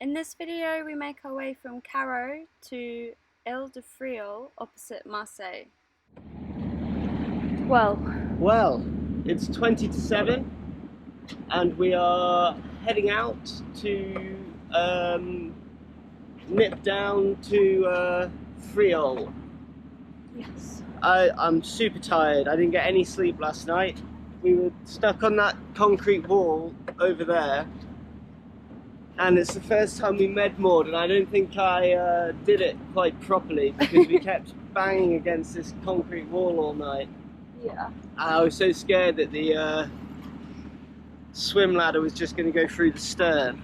In this video we make our way from Carro to Îles de Frioul opposite Marseille. Well, it's 20 to 7 and we are heading out to nip down to Frioul. Yes. I'm super tired. I didn't get any sleep last night. We were stuck on that concrete wall over there, and it's the first time we med-moored, and I don't think I did it quite properly because we kept banging against this concrete wall all night. Yeah. I was so scared that the swim ladder was just going to go through the stern.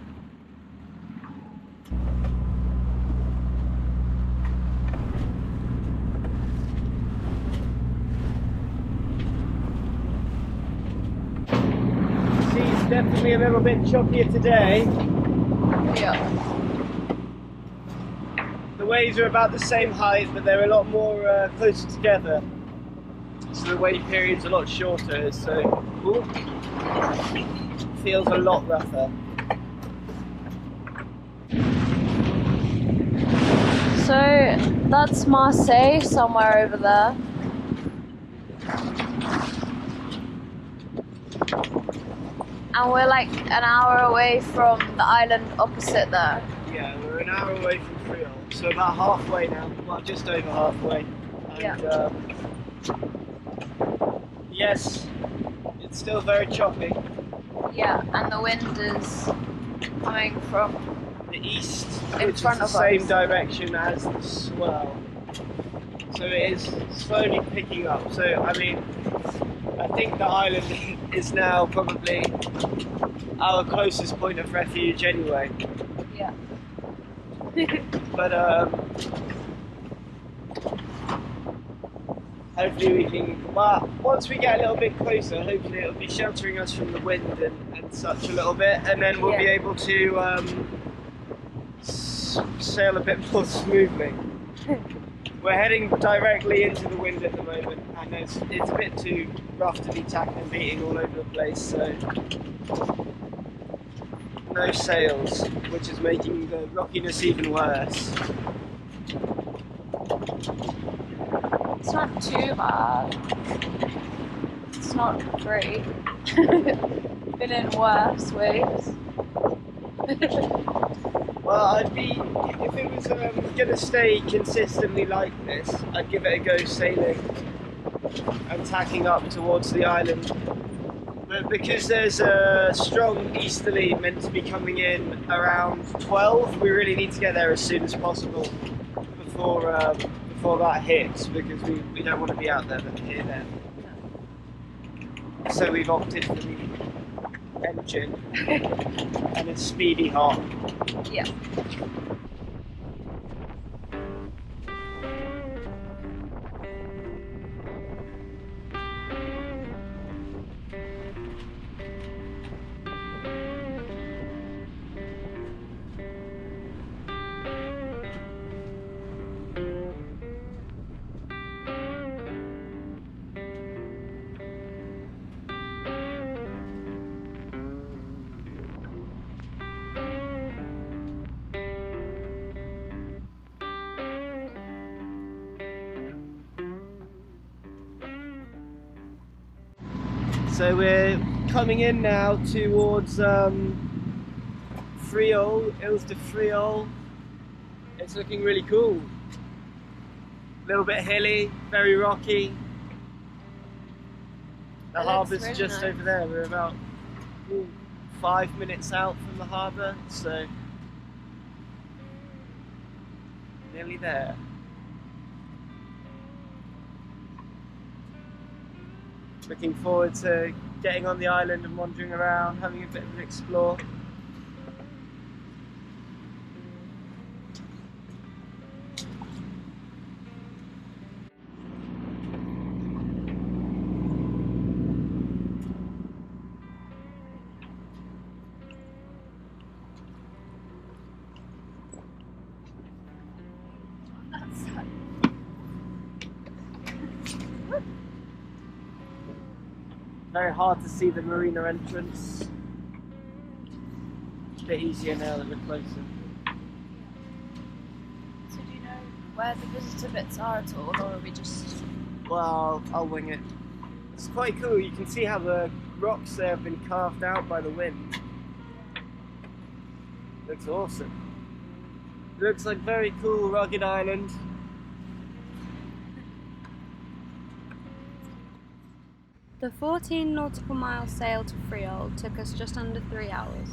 Sea's definitely a little bit choppier today. Yeah. The waves are about the same height, but they're a lot more closer together. So the wave period's a lot shorter, so feels a lot rougher. So that's Marseille, somewhere over there. And we're like an hour away from the island opposite there. Yeah, we're an hour away from Frioul, so about halfway now, well just over halfway. And, Yeah. Yes, it's still very choppy. Yeah, and the wind is coming from The east, in which is front the of same us. direction as the swell. So it is slowly picking up. So I mean, I think the island is now probably our closest point of refuge anyway. Yeah. But hopefully we can, well, once we get a little bit closer, hopefully it'll be sheltering us from the wind and such a little bit, and then we'll be able to sail a bit more smoothly. We're heading directly into the wind at the moment, and it's a bit too rough to be tacking and beating all over the place, so no sails, which is making the rockiness even worse. It's not too bad. It's not great. Been in worse waves. Well, I'd be, if it was going to stay consistently like this, I'd give it a go sailing and tacking up towards the island. But because there's a strong easterly meant to be coming in around 12, we really need to get there as soon as possible before that hits, because we don't want to be out there here then. So we've opted for the engine and a speedy hop. Yeah. So we're coming in now towards Frioul, Îles de Frioul. It's looking really cool. A little bit hilly, very rocky. The harbour's really just nice. over there. We're about 5 minutes out from the harbour, so nearly there. Looking forward to getting on the island and wandering around, having a bit of an explore. Very hard to see the marina entrance. A bit easier now that we're closer. where the visitor bits are at all, or are we just... Well, I'll wing it. It's quite cool. You can see how the rocks there have been carved out by the wind. Looks awesome. Looks like very cool rugged island. The 14 nautical mile sail to Frioul took us just under 3 hours.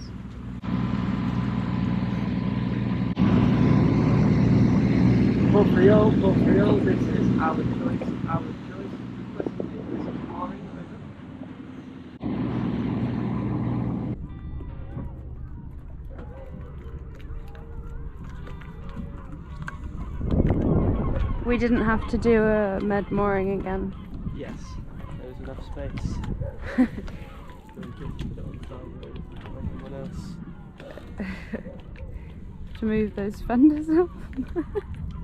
For Frioul, this is our choice, We didn't have to do a med mooring again. Yes, there was enough space. Very good to put it on time like everyone else. To move those fenders up.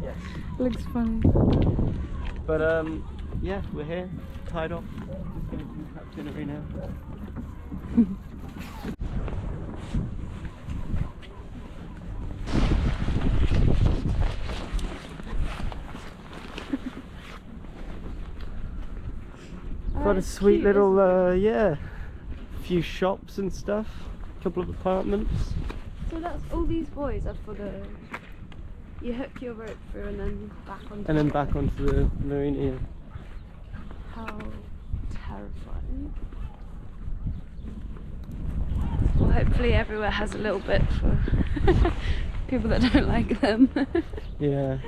Yes. Looks funny. But yeah, we're here, tied off. Just going to the captainry now. Got a sweet little, yeah, few shops and stuff, a couple of apartments. So that's all these buoys are for the... You hook your rope through and then back onto And then back onto the marina. How terrifying. Well, hopefully everywhere has a little bit for people that don't like them. Yeah.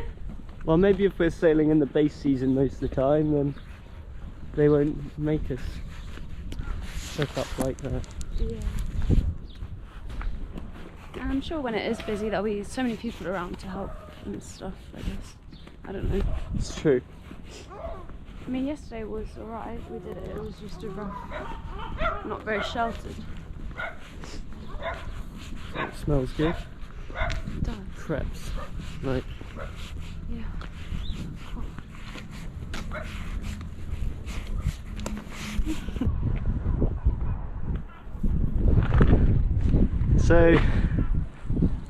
Well, maybe if we're sailing in the base season most of the time, then they won't make us hook up like that. Yeah. And I'm sure when it is busy there'll be so many people around to help and stuff, I guess. I don't know. It's true. I mean, yesterday was alright, we did it, it was just a rough, not very sheltered. It smells good. It does. Crepes. Right. Yeah. So,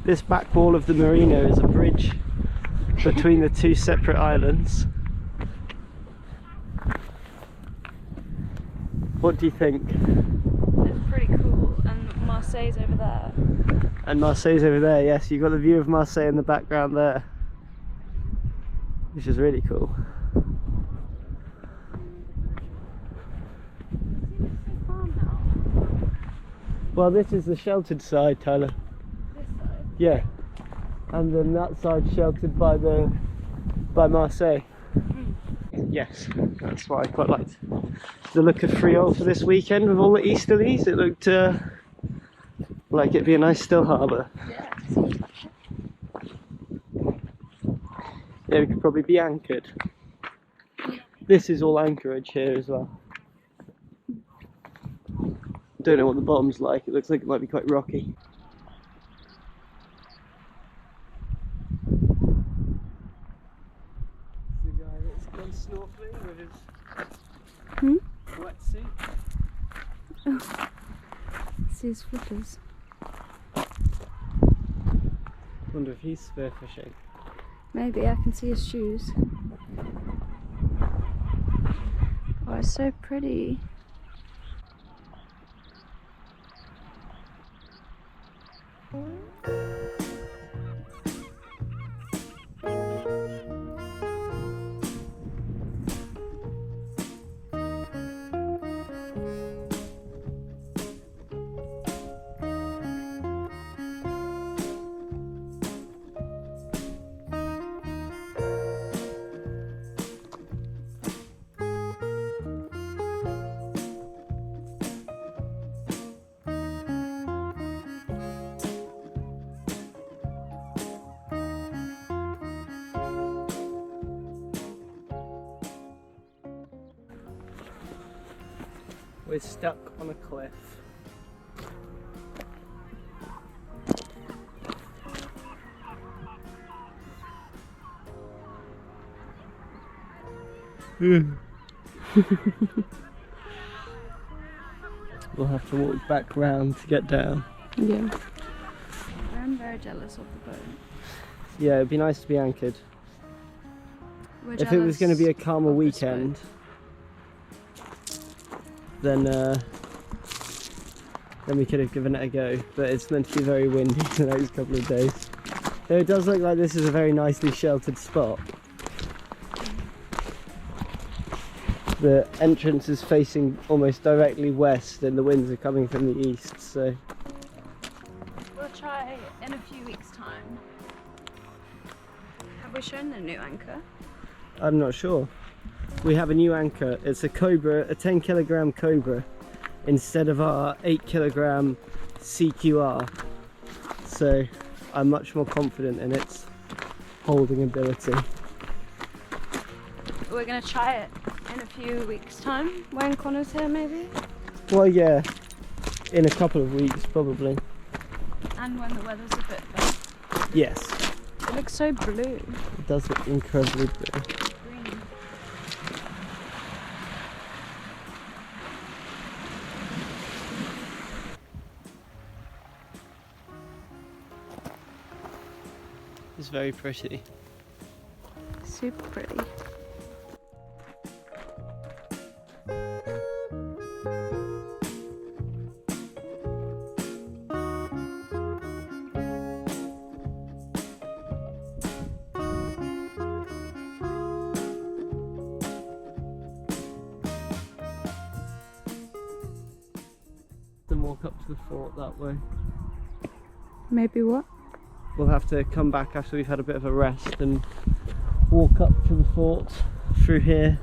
this back wall of the marina is a bridge between the two separate islands. What do you think? It's pretty cool, and Marseille's over there. And Marseille's over there, yes, you've got the view of Marseille in the background there, which is really cool. Well, this is the sheltered side, Tyler. This side? Yeah, and then that side sheltered by Marseille. Yes, that's what I quite liked. The look of Frioul for this weekend with all the easterlies. It looked like it'd be a nice still harbour. Yeah, it seems like it. Yeah, we could probably be anchored. This is all anchorage here as well. Don't know what the bottom's like. It looks like it might be quite rocky. The guy that's gone snorkeling with his wetsuit. Oh. See his flippers. Wonder if he's spearfishing. Maybe I can see his shoes. Oh, it's so pretty. We're stuck on a cliff. We'll have to walk back round to get down. Yeah. I'm very jealous of the boat. Yeah, it'd be nice to be anchored. If it was going to be a calmer weekend, then we could have given it a go. But it's meant to be very windy the next couple of days. Though it does look like this is a very nicely sheltered spot. The entrance is facing almost directly west, and the winds are coming from the east. So we'll try in a few weeks' time. Have we shown the new anchor? I'm not sure. We have a new anchor. It's a Cobra, a 10 kilogram Cobra, instead of our 8 kilogram CQR. So I'm much more confident in its holding ability. We're gonna try it in a few weeks' time when Connor's here, maybe? Well, yeah, in a couple of weeks probably. And when the weather's a bit better. Yes. It looks so blue. It does look incredibly blue. Green. It's very pretty. Super pretty. Then walk up to the fort that way. Maybe what? We'll have to come back after we've had a bit of a rest and walk up to the fort through here.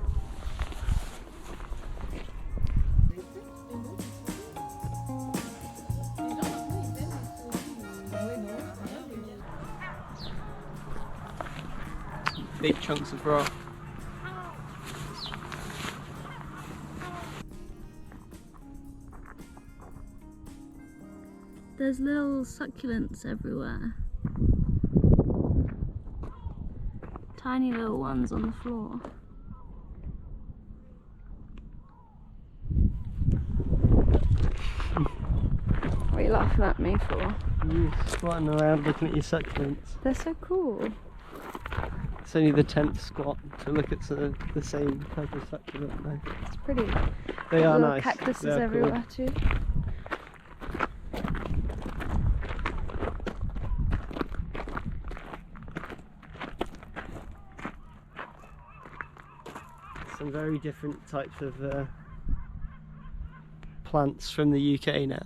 Big chunks of rock. There's little succulents everywhere. Tiny little ones on the floor. What are you laughing at me for? You squatting around looking at your succulents. They're so cool. It's only the 10th squat to look at the same type of succulent though. It's pretty. They are little nice. Cactuses They are everywhere too. Some very different types of plants from the UK now.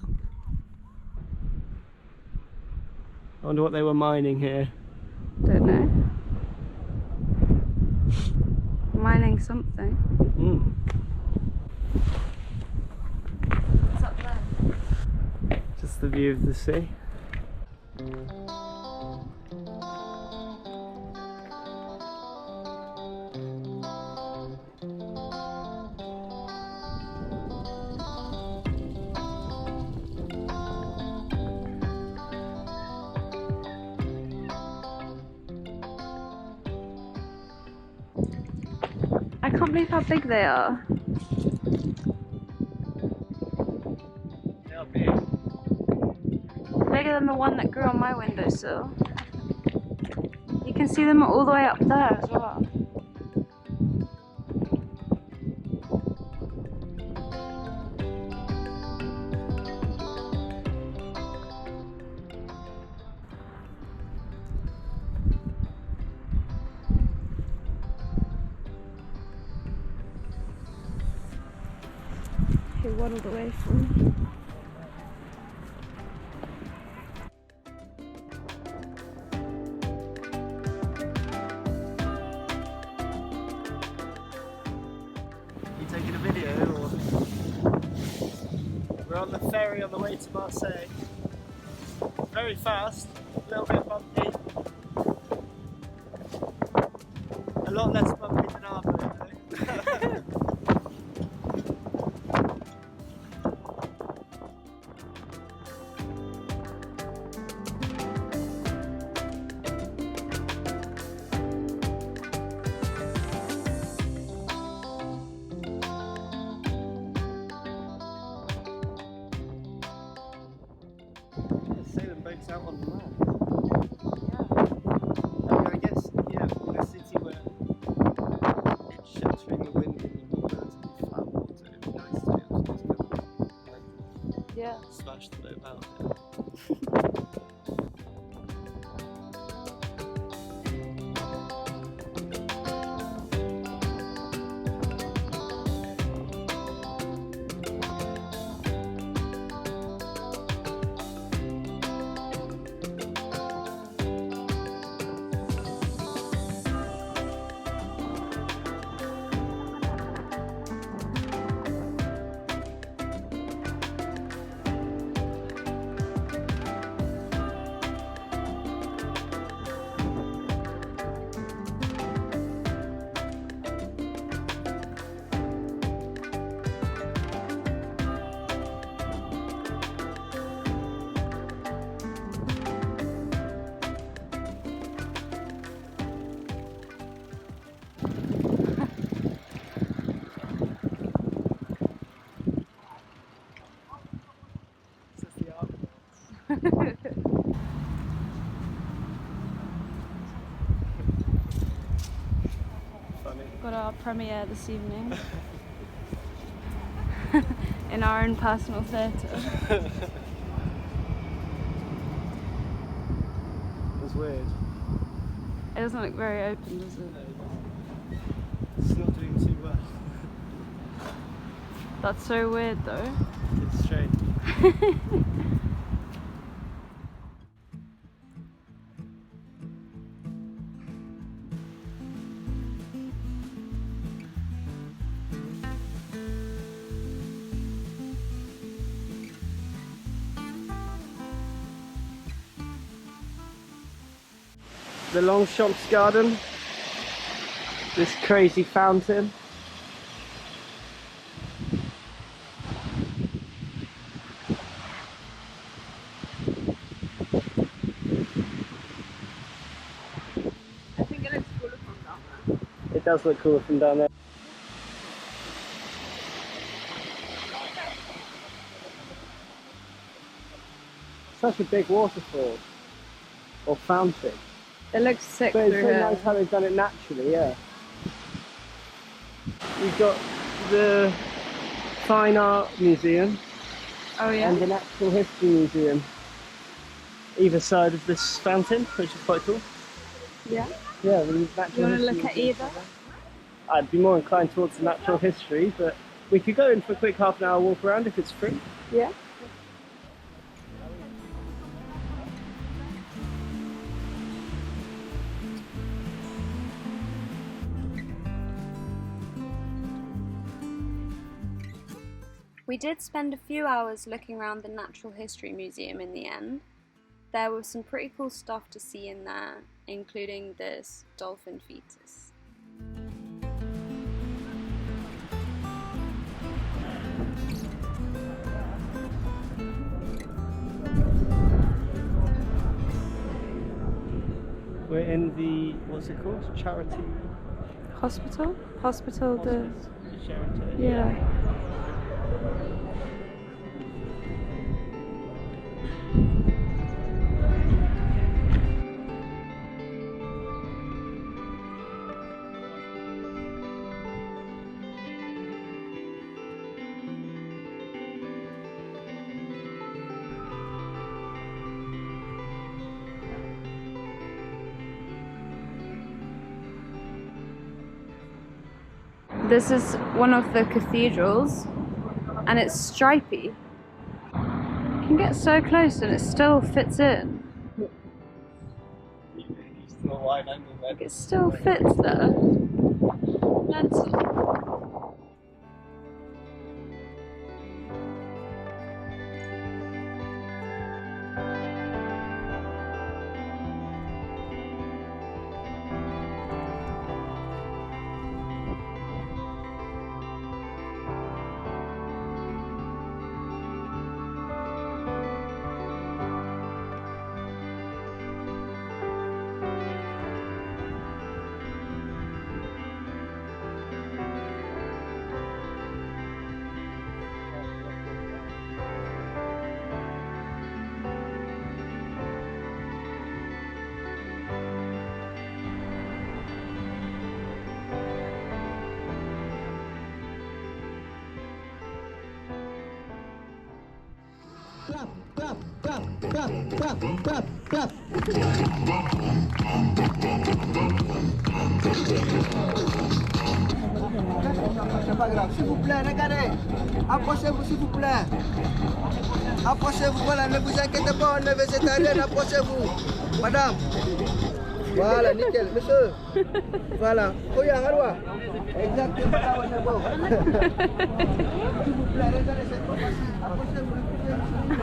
I wonder what they were mining here. Don't know. Mining something. What's up there? Just the view of the sea. I can't believe how big they are. They are big. Bigger than the one that grew on my windowsill. You can see them all the way up there as well. He waddled away from me. You taking a video or? We're on the ferry on the way to Marseille. Very fast, a little bit bumpy. A lot less bumpy than our boat though. Sailing boats out on the land. Yeah. I mean, I guess, yeah, in a city where This is the Argonauts. Funny. Got our premiere this evening in our own personal theatre. That's weird. It doesn't look very open, does it? It's not doing too well. That's so weird though. It's strange. The Longchamps garden, this crazy fountain. I think it looks cooler from down there. It does look cooler from down there. Such a big waterfall or fountain. It looks sick But it's through so here. nice how they've done it naturally, yeah. We've got the Fine Art Museum Oh yeah? and the Natural History Museum either side of this fountain, which is quite cool. Yeah. Yeah, the Natural You want to History look at Museum. either? I'd be more inclined towards the natural history, but we could go in for a quick half an hour walk around if it's free. Yeah. We did spend a few hours looking around the Natural History Museum in the end. There was some pretty cool stuff to see in there, including this dolphin fetus. We're in the, what's it called? Charity? Hospital? Hospital de... Charity. Yeah. This is one of the cathedrals, and it's stripy. You can get so close and it still fits in. Still wide angle there. Like it still fits there. Mental. S'il vous plaît, regardez. Approchez-vous, s'il vous plaît. Approchez-vous, voilà, ne vous inquiétez pas, on est végétarien, approchez-vous. Madame. Voilà, nickel, monsieur. Voilà. Koya, Harwa. Exactement, là, on est bon. S'il vous plaît, regardez cette fois-ci. Approchez-vous.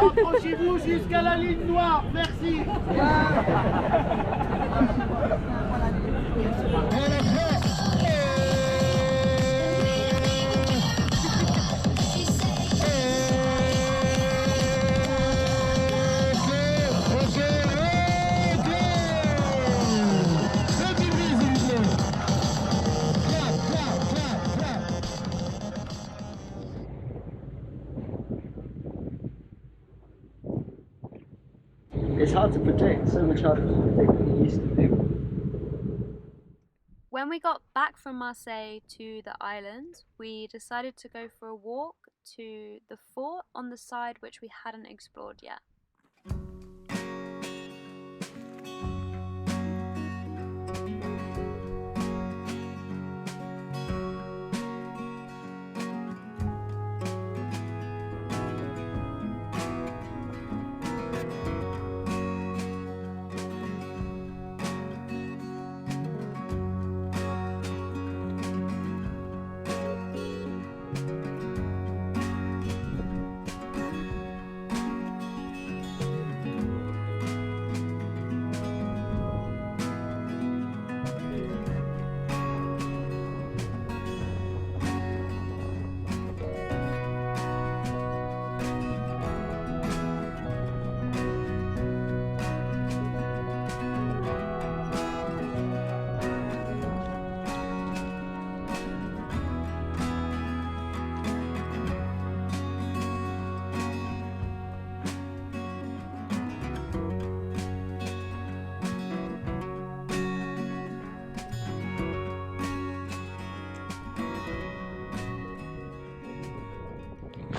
Approchez-vous jusqu'à la ligne noire, merci. hard to predict, so much harder to predict than it used to be. When we got back from Marseille to the island, we decided to go for a walk to the fort on the side which we hadn't explored yet.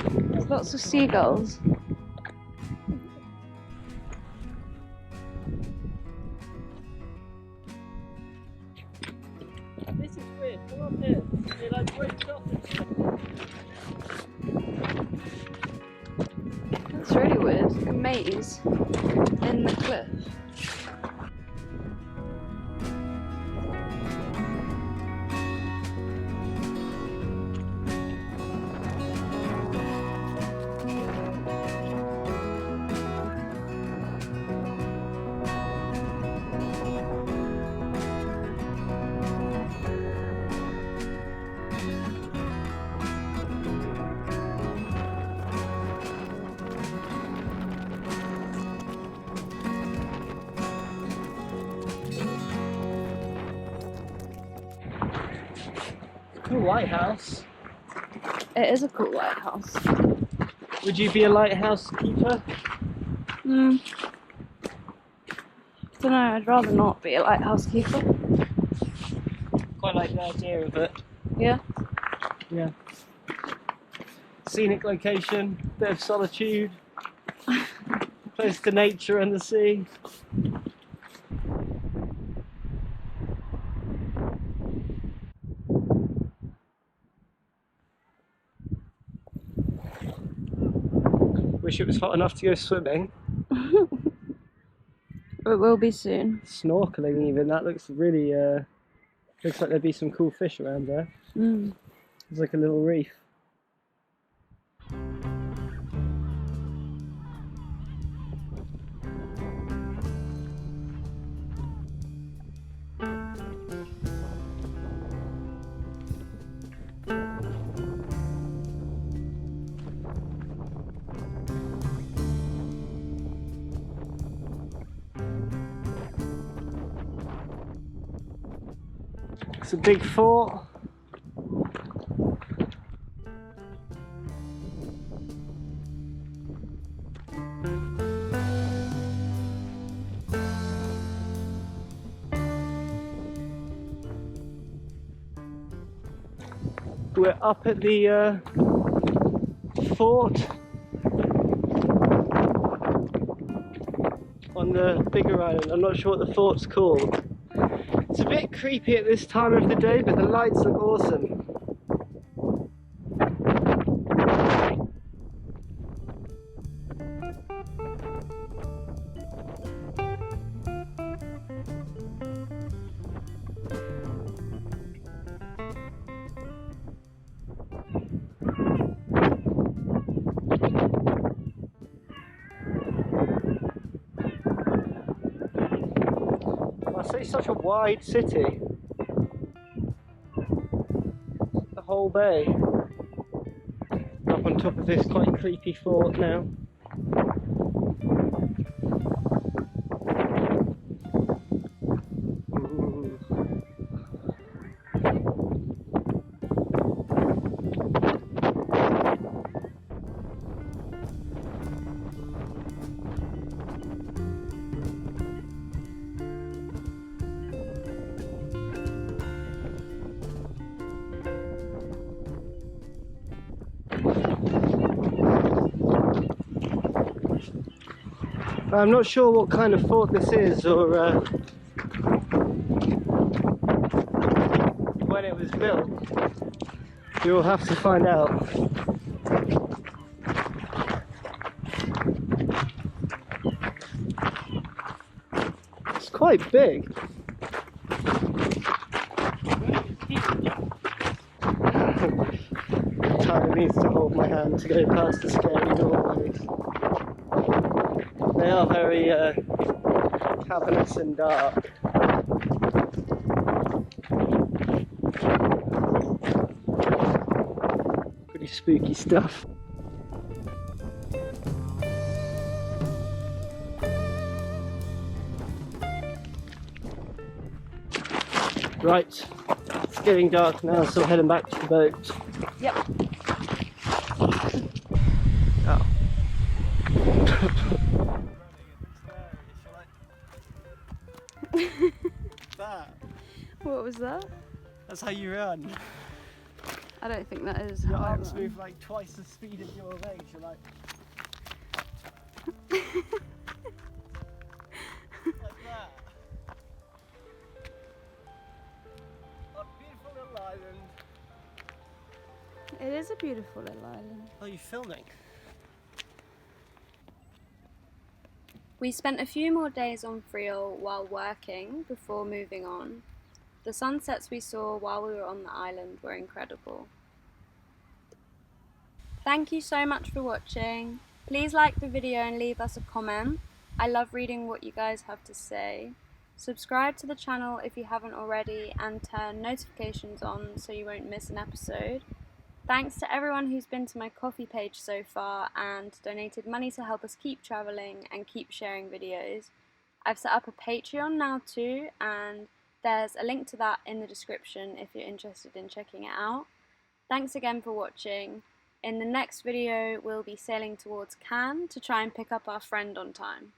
There's lots of seagulls. This is weird. Come up here. It like breaks off. That's really weird. A maze in the cliff. Cool lighthouse. It is a cool lighthouse. Would you be a lighthouse keeper? Don't know, I'd rather not be a lighthouse keeper. Quite like the idea of it. Yeah. Yeah. Scenic location, bit of solitude, close to nature and the sea. Wish it was hot enough to go swimming. It will be soon. Snorkeling even, that looks really, looks like there'd be some cool fish around there. It's like a little reef. It's a big fort. We're up at the fort on the bigger island. I'm not sure what the fort's called. It's a bit creepy at this time of the day, but the lights look awesome. Marseille's such a wide city. The whole bay. Up on top of this quite creepy fort now. I'm not sure what kind of fort this is or when it was built. You'll have to find out. It's quite big. Tyler needs to hold my hand to go past the scary doorways. They are very cavernous and dark. Pretty spooky stuff. Right, it's getting dark now, so we're heading back to the boat. Yep. Oh. That. What was that? That's how you run. I don't think that is Your how I arms run. move like twice the speed of your legs. You're like. Like that. What a beautiful little island. It is a beautiful little island. Are you filming? We spent a few more days on Frioul while working before moving on. The sunsets we saw while we were on the island were incredible. Thank you so much for watching. Please like the video and leave us a comment. I love reading what you guys have to say. Subscribe to the channel if you haven't already and turn notifications on so you won't miss an episode. Thanks to everyone who's been to my Ko-fi page so far and donated money to help us keep travelling and keep sharing videos. I've set up a Patreon now too, and there's a link to that in the description if you're interested in checking it out. Thanks again for watching. In the next video we'll be sailing towards Cannes to try and pick up our friend on time.